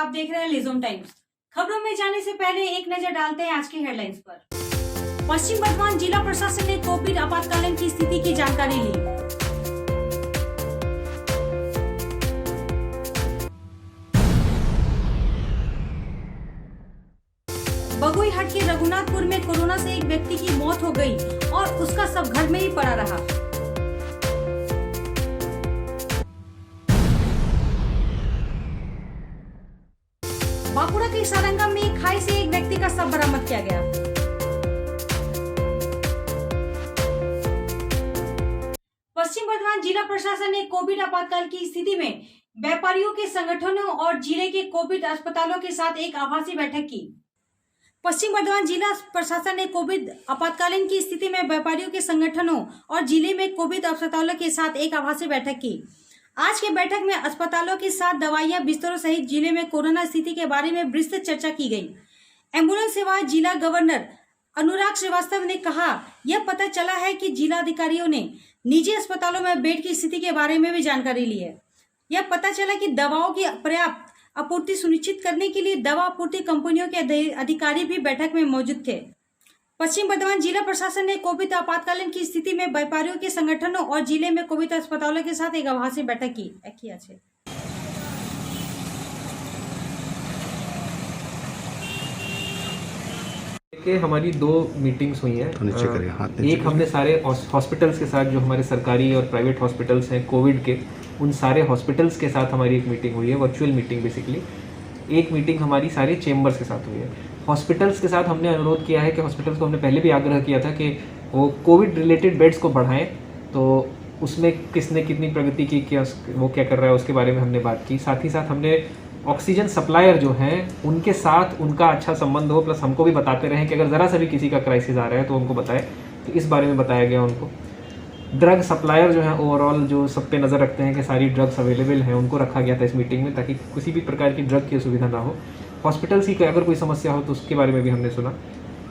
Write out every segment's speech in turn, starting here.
आप देख रहे हैं लिजोन टाइम्स। खबरों में जाने से पहले एक नजर डालते हैं आज की हेडलाइंस पर। पश्चिम बर्धमान जिला प्रशासन ने कोविड आपातकालीन की स्थिति की जानकारी ली। बगुईहाट के रघुनाथपुर में कोरोना से एक व्यक्ति की मौत हो गई और उसका शव घर में ही पड़ा रहा। बांकुड़ा के सारंगा में खाई से एक व्यक्ति का शव बरामद किया गया। पश्चिम बर्धमान जिला प्रशासन ने कोविड आपातकाल की स्थिति में व्यापारियों के संगठनों और जिले के कोविड अस्पतालों के साथ एक आभासी बैठक की। पश्चिम बर्धमान जिला प्रशासन ने कोविड आपातकालीन की स्थिति में व्यापारियों के संगठनों और जिले में कोविड अस्पतालों के साथ एक आभासी बैठक की। आज के बैठक में अस्पतालों के साथ दवाइयां, बिस्तरों सहित जिले में कोरोना स्थिति के बारे में विस्तृत चर्चा की गई। एम्बुलेंस सेवा जिला गवर्नर अनुराग श्रीवास्तव ने कहा, यह पता चला है कि जिला अधिकारियों ने निजी अस्पतालों में बेड की स्थिति के बारे में भी जानकारी ली है। यह पता चला कि दवाओं की पर्याप्त आपूर्ति सुनिश्चित करने के लिए दवा आपूर्ति कंपनियों के अधिकारी भी बैठक में मौजूद थे। पश्चिम बर्धमान जिला प्रशासन ने कोविड आपातकालीन की स्थिति में व्यापारियों के संगठनों और जिले में कोविड अस्पतालों के साथ एक आभासी बैठक की। हमारी 2 मीटिंग्स हुई हैं। एक हमने सारे हॉस्पिटल्स के साथ, जो हमारे सरकारी और प्राइवेट हॉस्पिटल्स हैं कोविड के, उन सारे हॉस्पिटल्स के साथ हमारी एक मीटिंग हुई है, वर्चुअल मीटिंग बेसिकली। एक मीटिंग हमारी सारे चेंबर्स के साथ हुई है। हॉस्पिटल्स के साथ हमने अनुरोध किया है कि हॉस्पिटल्स को हमने पहले भी आग्रह किया था कि वो कोविड रिलेटेड बेड्स को बढ़ाएं, तो उसमें किसने कितनी प्रगति की, वो क्या कर रहा है, उसके बारे में हमने बात की। साथ ही साथ हमने ऑक्सीजन सप्लायर जो हैं उनके साथ उनका अच्छा संबंध हो, प्लस हमको भी बताते रहें कि अगर ज़रा सा भी किसी का क्राइसिस आ रहा है तो उनको बताएं, तो इस बारे में बताया गया उनको। ड्रग सप्लायर जो है ओवरऑल जो सब पे नज़र रखते हैं कि सारी ड्रग्स अवेलेबल हैं, उनको रखा गया था इस मीटिंग में, ताकि किसी भी प्रकार की ड्रग की असुविधा ना हो। हॉस्पिटल्स की अगर कोई समस्या हो तो उसके बारे में भी हमने सुना।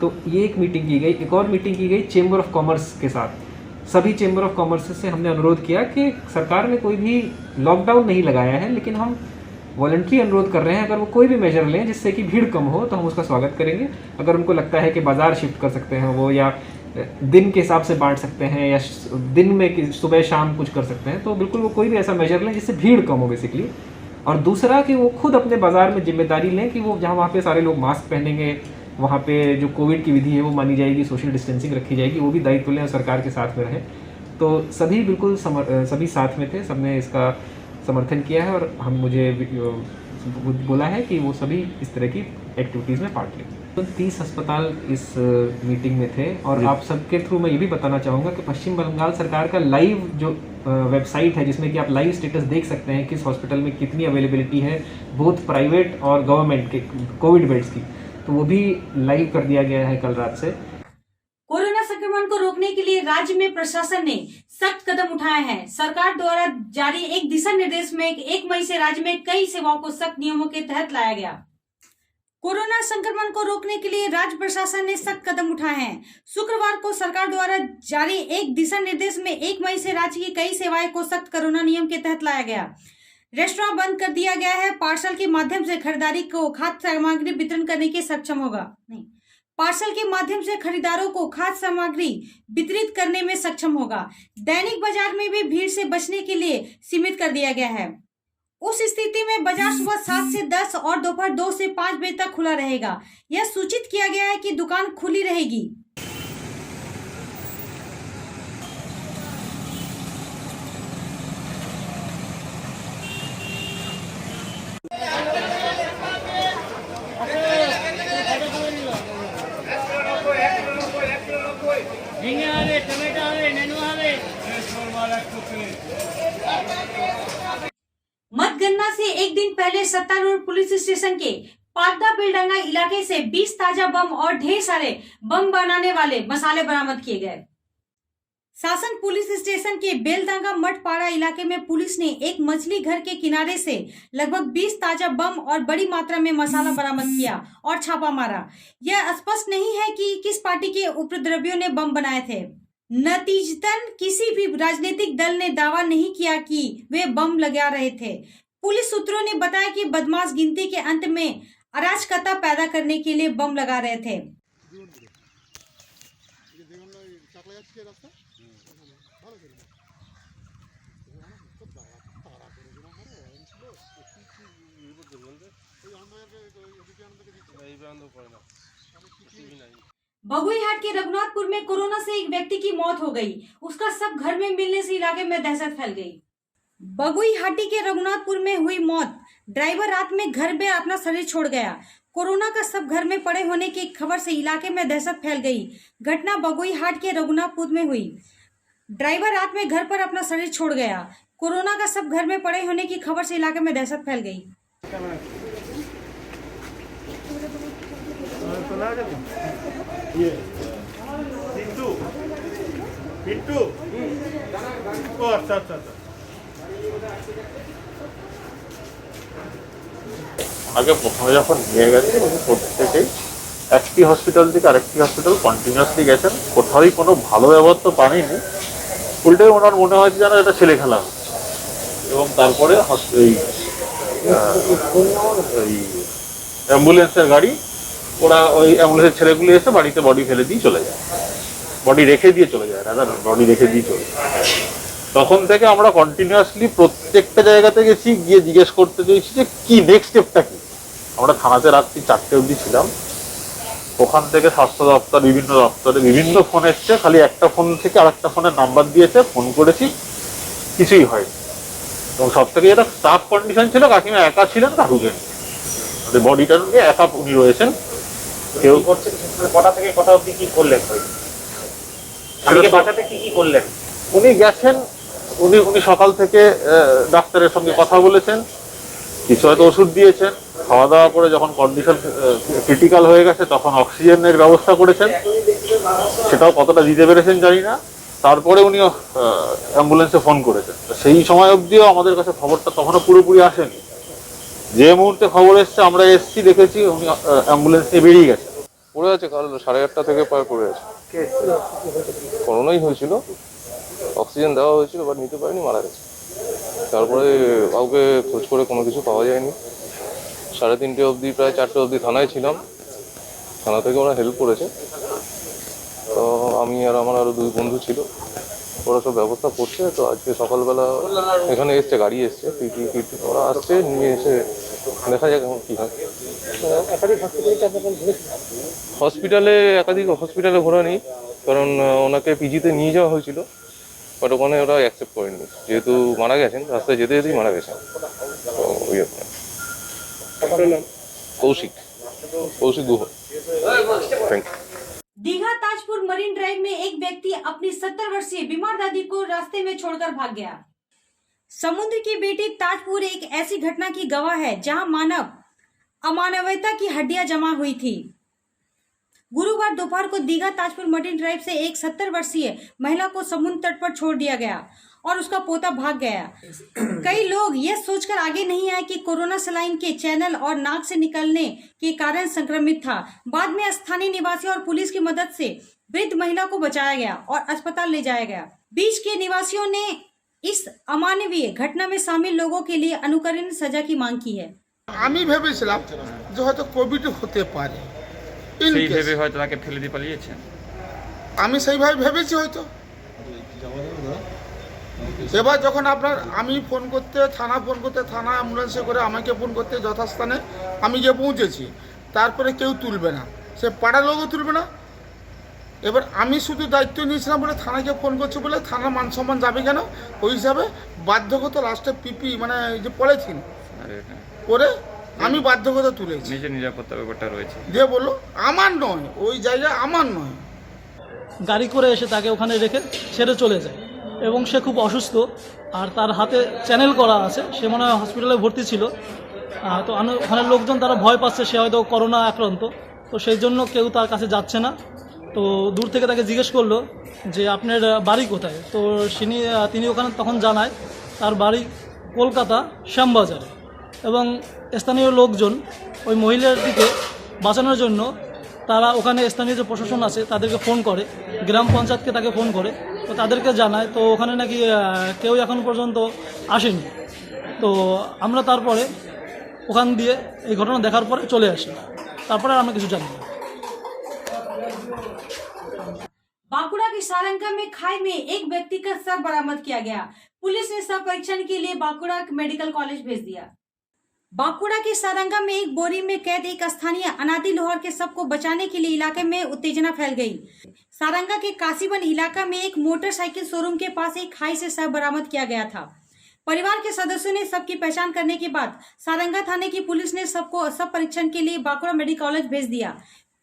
तो ये एक मीटिंग की गई। एक और मीटिंग की गई चेंबर ऑफ कॉमर्स के साथ। सभी चेंबर ऑफ कॉमर्स से हमने अनुरोध किया कि सरकार ने कोई भी लॉकडाउन नहीं लगाया है, लेकिन हम वॉलंटरी अनुरोध कर रहे हैं, अगर वो कोई भी मेजर लें जिससे कि भीड़ कम हो तो हम उसका स्वागत करेंगे। अगर उनको लगता है कि बाजार शिफ्ट कर सकते हैं वो, या दिन के हिसाब से बांट सकते हैं, या दिन में सुबह शाम कुछ कर सकते हैं, तो बिल्कुल वो कोई भी ऐसा मेजर लें जिससे भीड़ कम हो बेसिकली। और दूसरा कि वो खुद अपने बाजार में जिम्मेदारी लें कि वो जहाँ वहाँ पे सारे लोग मास्क पहनेंगे, वहाँ पे जो कोविड की विधि है वो मानी जाएगी, सोशल डिस्टेंसिंग रखी जाएगी, वो भी दायित्व लें और सरकार के साथ में रहें। तो सभी बिल्कुल सभी साथ में थे, सबने इसका समर्थन किया है और मुझे बोला है कि वो सभी इस तरह की एक्टिविटीज़ में पार्ट लें। तो 30 अस्पताल इस मीटिंग में थे। और आप सबके थ्रू मैं ये भी बताना चाहूँगा कि पश्चिम बंगाल सरकार का लाइव जो वेबसाइट है, जिसमें कि आप लाइव स्टेटस देख सकते हैं किस हॉस्पिटल में कितनी अवेलेबिलिटी है, बोथ प्राइवेट और गवर्नमेंट के कोविड बेड्स की, तो वो भी लाइव कर दिया गया है कल रात से। कोरोना संक्रमण को रोकने के लिए राज्य में प्रशासन ने सख्त कदम उठाए हैं। सरकार द्वारा जारी एक दिशा निर्देश में 1 मई से राज्य में कई सेवाओं को सख्त नियमों के तहत लाया गया। कोरोना संक्रमण को रोकने के लिए राज्य प्रशासन ने सख्त कदम उठाए हैं। शुक्रवार को सरकार द्वारा जारी एक दिशा निर्देश में 1 मई से राज्य की कई सेवाएं को सख्त कोरोना नियम के तहत लाया गया। रेस्टोरेंट बंद कर दिया गया है। पार्सल के माध्यम से खरीदारी को खाद्य सामग्री वितरण करने के सक्षम होगा पार्सल के माध्यम से खरीदारों को खाद्य सामग्री वितरित करने में सक्षम होगा। दैनिक बाजार में भी भीड़ से बचने के लिए सीमित कर दिया गया है। उस स्थिति में बाजार सुबह 7 से 10 और दोपहर 2 से 5 बजे तक खुला रहेगा। यह सूचित किया गया है कि दुकान खुली रहेगी। मतगणना से एक दिन पहले सत्तारूढ़ पुलिस स्टेशन के पाटदा बेलडांगा इलाके से 20 ताजा बम और ढेर सारे बम बनाने वाले मसाले बरामद किए गए। शासन पुलिस स्टेशन के बेलडांगा मठपाड़ा इलाके में पुलिस ने एक मछली घर के किनारे से लगभग 20 ताजा बम और बड़ी मात्रा में मसाला बरामद किया और छापा मारा। यह स्पष्ट नहीं है कि किस पार्टी के उपद्रवियों ने बम बनाए थे। नतीजतन किसी भी राजनीतिक दल ने दावा नहीं किया कि वे बम लगा रहे थे। पुलिस सूत्रों ने बताया कि बदमाश गिनती के अंत में अराजकता पैदा करने के लिए बम लगा रहे थे। बगुईहाट के रघुनाथपुर में कोरोना से एक व्यक्ति की मौत हो गई। उसका शव घर में मिलने से इलाके में दहशत फैल गई। बगुईहाटी के रघुनाथपुर में हुई मौत। ड्राइवर रात में घर में अपना शरीर छोड़ गया। कोरोना का शव घर में पड़े होने की खबर से इलाके में दहशत फैल गई। घटना बगुईहाट के रघुनाथपुर में हुई। ड्राइवर रात में घर पर अपना शरीर छोड़ गया। कोरोना का शव घर में पड़े होने की खबर से इलाके में दहशत फैल गई। ये पिंटू पिंटू ओ अच्छा अच्छा अच्छा আগে প্রথমে যখন নিয়ে গেছে উনি প্রত্যেকেই একটি হসপিটাল থেকে আরেকটি হসপিটাল কন্টিনিউয়াসলি গেছেন, কোথাওই কোনো ভালো ব্যবহার তো পাননি। উল্টে ওনার মনে হয়েছে যেন এটা ছেলে খেলা হচ্ছে। এবং তারপরে অ্যাম্বুলেন্সের গাড়ি, ওরা ওই অ্যাম্বুলেন্সের ছেলেগুলি এসে বাড়িতে বডি ফেলে দিয়ে চলে যায়, বডি রেখে দিয়ে চলে যায়, দাদা বডি রেখে দিয়ে চলে যায়। তখন থেকে আমরা কন্টিনিউয়াসলি প্রত্যেকটা জায়গাতে গেছি, গিয়ে জিজ্ঞেস করতে চেয়েছি যে কি নেক্সট স্টেপটা কি। আমরা থানাতে রাত্রি 4টে অবধি ছিলাম। ওখান থেকে স্বাস্থ্য দপ্তর, বিভিন্ন দপ্তরে বিভিন্ন ফোন এসছে, খালি একটা ফোন থেকে আরেকটা ফোনের নাম্বার দিয়েছে, ফোন করেছি, কিছুই হয়নি। এবং সব থেকে যেটা টাফ কন্ডিশন ছিল, কাকিমা একা ছিলেন, কাকুকে বডিটা নিয়ে একা উনি রয়েছেন। কেউ করছে কটা থেকে কটা অবধি কি করলেন, বাঁচাতে কি কি করলেন? উনি গেছেন, উনি সকাল থেকে ডাক্তারের সঙ্গে কথা বলেছেন, কিছু হয়তো ওষুধ দিয়েছেন, খাওয়া দাওয়া করে যখন কন্ডিশন ক্রিটিক্যাল হয়ে গেছে তখন অক্সিজেনের ব্যবস্থা করেছেন, সেটাও কতটা দিতে পেরেছেন জানি না। তারপরে উনি অ্যাম্বুলেন্সে ফোন করেছেন। সেই সময় অবধিও আমাদের কাছে খবরটা তখনও পুরোপুরি আসেনি। যে মুহূর্তে খবর এসছে আমরা এসছি, দেখেছি উনি অ্যাম্বুলেন্স নিয়ে বেরিয়ে গেছে। পড়ে আছে, কাল 8:30 থেকে প্রায় পড়ে আছে। করোনাই হয়েছিল, অক্সিজেন দেওয়া হয়েছিল, বাট নিতে পারেনি, মারা গেছে। তারপরে কাউকে খোঁজ করে কোনো কিছু পাওয়া যায়নি। 3:30 অবধি, প্রায় 4টে অবধি থানায় ছিলাম। থানা থেকে ওরা হেল্প করেছে। তো আমি আর আমার আরও 2 বন্ধু ছিল, ওরা সব ব্যবস্থা করছে। তো আজকে সকালবেলা এখানে এসছে, গাড়ি এসছে, পিটি ওরা আসছে, নিয়ে এসে দেখা যাক এখন কী হয়। একাধিক হসপিটালে ঘোরা নেই, কারণ ওনাকে পিজিতে নিয়ে যাওয়া হয়েছিল, বাট ওখানে ওরা অ্যাকসেপ্ট করেনি, যেহেতু মারা গেছেন, রাস্তায় যেতে যেতেই মারা গেছেন। তো ওই Kaushik Guha. Thank you. Digha Tajpur Marine Drive में एक व्यक्ति अपनी 70 वर्षीय बीमार दादी को रास्ते में छोड़कर भाग गया। समुद्र की बेटी ताजपुर एक ऐसी घटना की गवाह है जहां अमानवीयता की हड्डियां जमा हुई थी। गुरुवार दोपहर को दीघा ताजपुर मरीन ड्राइव से एक 70 वर्षीय महिला को समुद्र तट पर छोड़ दिया गया और उसका पोता भाग गया। कई लोग यह सोचकर आगे नहीं आए कि कोरोना सलाइन के चैनल और नाक से निकलने के कारण संक्रमित था। बाद में स्थानीय निवासियों और पुलिस की मदद से वृद्ध महिला को बचाया गया और अस्पताल ले जाया गया। बीच के निवासियों ने इस अमानवीय घटना में शामिल लोगों के लिए अनुकरणीय सजा की मांग की है। আমি ভেবেছিলাম যে হয়তো কোভিড হতে পারে, সেই ভেবে হয়তো তাকে ফেলে দিয়ে পালিয়েছেন। আমি সেইভাবে ভেবেছি হয়তো। এবার যখন আমি ফোন করতে থানা অ্যাম্বুলেন্সে করে আমাকে ফোন করতে যথাস্থানে আমি গিয়ে পৌঁছেছি, তারপরে কেউ তুলবে না, সে পাড়ার লোকও তুলবে না। এবার আমি শুধু দায়িত্ব নিয়েছিলাম বলে থানাকে ফোন করছি বলে থানার মান সম্মান যাবে কেন, ওই হিসাবে বাধ্যগত লাস্টে পিপি মানে এই যে পলিথিন করে আমি বাধ্যগত তুলেছি। নিজের নিরাপত্তা ব্যাপারটা রয়েছে, দিয়ে বললো আমার নয়, ওই জায়গা আমার নয়। গাড়ি করে এসে তাকে ওখানে রেখে ছেড়ে চলে যায় এবং সে খুব অসুস্থ, আর তার হাতে চ্যানেল করা আছে, সে মনে হয় হসপিটালে ভর্তি ছিল। তো ওখানে লোকজন তারা ভয় পাচ্ছে সে হয়তো করোনা আক্রান্ত, তো সেই জন্য কেউ তার কাছে যাচ্ছে না। তো দূর থেকে তাকে জিজ্ঞেস করলো যে আপনার বাড়ি কোথায়, তো তিনি ওখানে তখন জানায় তার বাড়ি কলকাতা শ্যামবাজারে। এবং স্থানীয় লোকজন ওই মহিলাটিকে বাঁচানোর জন্য তারা ওখানে স্থানীয় যে প্রশাসন আছে তাদেরকে ফোন করে, গ্রাম পঞ্চায়েতকে তাকে ফোন করে, তো তাদেরকে জানায়। তো ওখানে নাকি কেউ এখন পর্যন্ত আসেনি। তো আমরা তারপরে ওখান দিয়ে এই ঘটনা দেখার পরে চলে আসি, তারপরে আর আমরা কিছু জানি না। बांकुड़ा के सारंगा में खाई में एक व्यक्ति का शव बरामद किया गया। पुलिस ने शव परीक्षण के लिए बांकुड़ा मेडिकल कॉलेज भेज दिया। बांकुड़ा के सारंगा में एक बोरी में कैद एक स्थानीय अनादि लोहार के शव को बचाने के लिए इलाके में उत्तेजना फैल गई। सारंगा के काशीबन इलाका में एक मोटरसाइकिल शोरूम के पास एक खाई से शव बरामद किया गया था। परिवार के सदस्यों ने शव की पहचान करने के बाद सारंगा थाने की पुलिस ने शव को शव परीक्षण के लिए बांकुड़ा मेडिकल कॉलेज भेज दिया।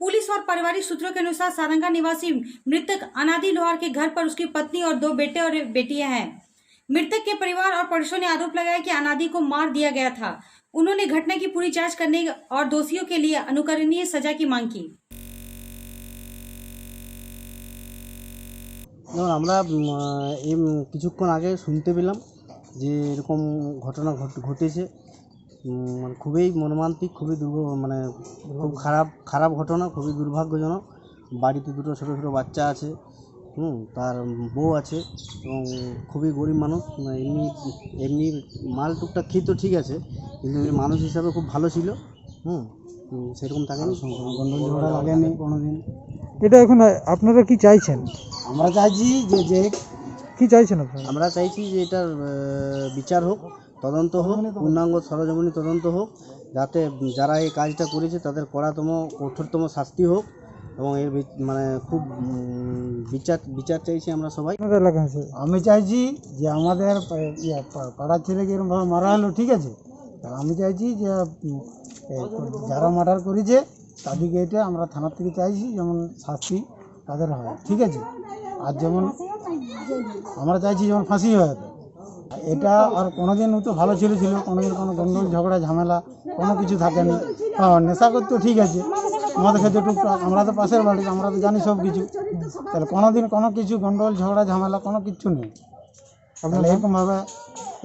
पुलिस और पारिवारिक सूत्रों के अनुसार सारंगा निवासी मृतक अनादि लोहार के घर पर उसकी पत्नी और 2 बेटे और बेटियां हैं। मृतक के परिवार और पड़ोसियों ने आरोप लगाया कि अनादि को मार दिया गया था। उन्होंने घटना की पूरी जांच करने और दोषियों के लिए अनुकरणीय सजा की मांग की। যেমন আমরা এই কিছুক্ষণ আগে শুনতে পেলাম যে এরকম ঘটনা ঘটেছে, মানে খুবই মর্মান্তিক, খুবই মানে খুব খারাপ ঘটনা, খুবই দুর্ভাগ্যজনক। বাড়িতে 2 ছোটো ছোটো বাচ্চা আছে, তার বউ আছে এবং খুবই গরিব মানুষ। এমনি মাল টুকটাক খেয়ে তো ঠিক আছে, কিন্তু মানুষ হিসাবে খুব ভালো ছিল। সেরকম থাকেনি, গন্ডগোল ঝগড়া লাগেনি কোনোদিন। এটা এখন আপনারা কি চাইছেন? আমরা চাইছি যে কি চাইছেন আপনারা? আমরা চাইছি যে এটার বিচার হোক, তদন্ত হোক, পূর্ণাঙ্গ সরজমিনী তদন্ত হোক, যাতে যারা এই কাজটা করেছে তাদের কঠোরতম শাস্তি হোক এবং এর মানে খুব বিচার চাইছি আমরা সবাই। আমি চাইছি যে আমাদের পাড়ার ছেলেকে এরকমভাবে মারা হলো, ঠিক আছে, আমি চাইছি যে যারা মার্ডার করেছে তাদেরকে এটা আমরা থানার থেকে চাইছি যেমন শাস্তি তাদের হয়, ঠিক আছে। আর যেমন আমরা চাইছি যেমন ফাঁসি হয়, এটা আর কোনোদিন তো ভালো ছিল কোনোদিন কোনো গন্ডগোল ঝগড়া ঝামেলা কোনো কিছু থাকেনি। নেশা করতো ঠিক আছে, মদ খেতে টুকটাক, আমরা তো পাশের বাড়ি, আমরা তো জানি সব কিছু, তাহলে কোনোদিন কোনো কিছু গন্ডগোল ঝগড়া ঝামেলা কোনো কিছু নেই। তাহলে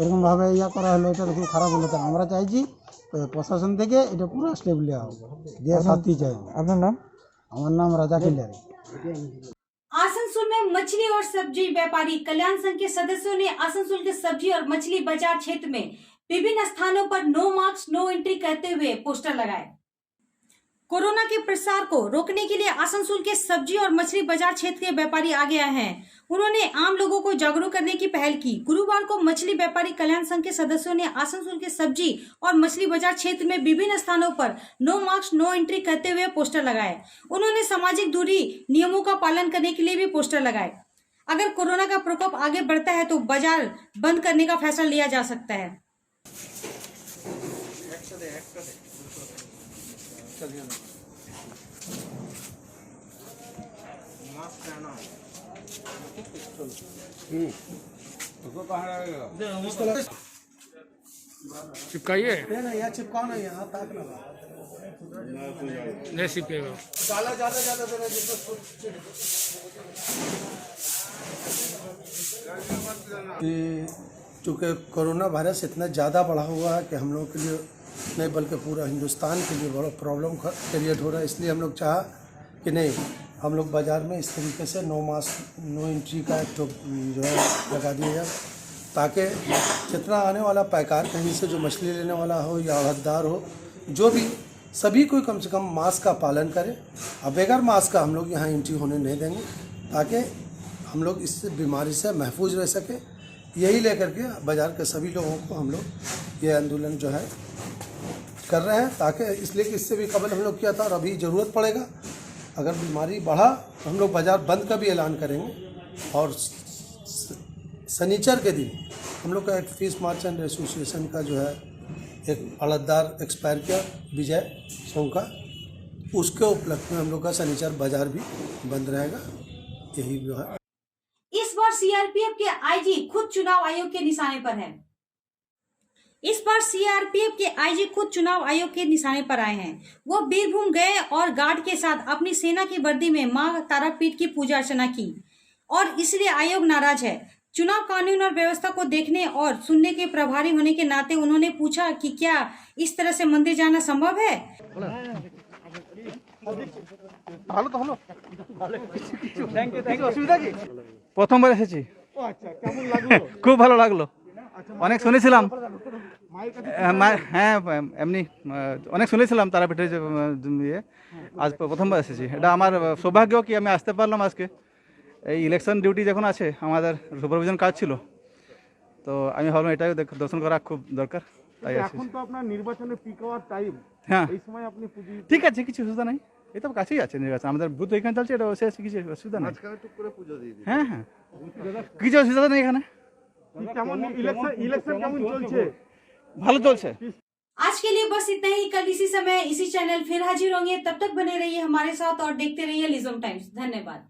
এরকমভাবে ইয়া করা হলো, এটা খুব খারাপ হলো। তাহলে আমরা চাইছি প্রশাসন থেকে এটা পুরো স্টেপ নেওয়া হবে, দিয়ে শাস্তি চাই। আপনার নাম? আমার নাম রাজা কিল্লারি। आसनसोल में मछली और सब्जी व्यापारी कल्याण संघ के सदस्यों ने आसनसोल के सब्जी और मछली बाजार क्षेत्र में विभिन्न स्थानों पर नो मास्क नो एंट्री कहते हुए पोस्टर लगाए। कोरोना के प्रसार को रोकने के लिए आसनसोल के सब्जी और मछली बाजार क्षेत्र के व्यापारी आगे आए हैं। उन्होंने आम लोगों को जागरूक करने की पहल की। गुरुवार को मछली व्यापारी कल्याण संघ के सदस्यों ने आसनसोल के सब्जी और मछली बाजार क्षेत्र में विभिन्न स्थानों पर नो मास्क नो एंट्री कहते हुए पोस्टर लगाए। उन्होंने सामाजिक दूरी नियमों का पालन करने के लिए भी पोस्टर लगाए। अगर कोरोना का प्रकोप आगे बढ़ता है तो बाजार बंद करने का फैसला लिया जा सकता है। चिपकाइए, यहाँ चिपकाना, यहाँ ताक लगा नहीं चिपकेगा। डाला ज्यादा देना चूँकि कोरोना वायरस इतना ज़्यादा बढ़ा हुआ है कि हम लोगों के लिए नहीं बल्कि पूरा हिंदुस्तान के लिए बड़ा प्रॉब्लम क्रिएट हो रहा है। इसलिए हम लोग चाहा कि नहीं, हम लोग बाज़ार में इस तरीके से नो मास्क नो एंट्री का एक जो है लगा दिया जाए, ताकि जितना आने वाला पैकार कहीं से जो मछली लेने वाला हो या हकदार हो, जो भी सभी को कम से कम मास्क का पालन करें। अब बगैर मास्क का हम लोग यहाँ एंट्री होने नहीं देंगे, ताकि हम लोग इस बीमारी से महफूज रह सके। यही लेकर के बाज़ार के सभी लोगों को हम लोग ये आंदोलन जो है कर रहे हैं, ताकि इसलिए कि इससे भी कबल हम लोग किया था और अभी ज़रूरत पड़ेगा। अगर बीमारी बढ़ा तो हम लोग बाज़ार बंद का भी ऐलान करेंगे। और शनिचर के दिन हम लोग का एक फिश मर्चेंट एसोसिएशन का जो है एक अड़ददार एक्सपायर किया विजय सोंका, उसके उपलक्ष्य में हम लोग का शनिचर बाज़ार भी बंद रहेगा। यही जो है इस बार सीआरपीएफ के आईजी खुद चुनाव आयोग के निशाने पर है। इस बार सीआरपीएफ के आईजी खुद चुनाव आयोग के निशाने पर आए हैं। वो बीरभूम गए और गार्ड के साथ अपनी सेना की वर्दी में मां तारापीठ की पूजा अर्चना की और इसलिए आयोग नाराज है। चुनाव कानून और व्यवस्था को देखने और सुनने के प्रभारी होने के नाते उन्होंने पूछा कि क्या इस तरह से मंदिर जाना संभव है। প্রথমবার এসেছি, খুব ভালো লাগলো, অনেক শুনেছিলাম হ্যাঁ এমনি অনেক শুনেছিলাম তারাপীঠের যে ইয়ে আজ প্রথমবার এসেছি। এটা আমার সৌভাগ্য কি আমি আসতে পারলাম আজকে। এই ইলেকশন ডিউটি যখন আছে আমাদের সুপারভিশন কাজ ছিল, তো আমি ভাবলাম এটাই দর্শন করা খুব দরকার, তাই এখন তো আপনার নির্বাচনের পিক আওয়ার টাইম। হ্যাঁ এই সময় আপনি ঠিক আছে, কিছু অসুবিধা নেই, এই তো কাছেই আছে নির্বাচন, আমাদের বুথ এখানে চলছে, এটা বসে আছে, কিছু অসুবিধা নেই। হ্যাঁ হ্যাঁ কিছু অসুবিধা নেই এখানে। ইলেকশন কেমন চলছে? ভালো চলছে। आज के लिए बस इतना ही। कल इसी समय इसी चैनल फिर हाजिर होंगे। तब तक बने रहिए हमारे साथ और देखते रहिए लिजम टाइम्स। धन्यवाद।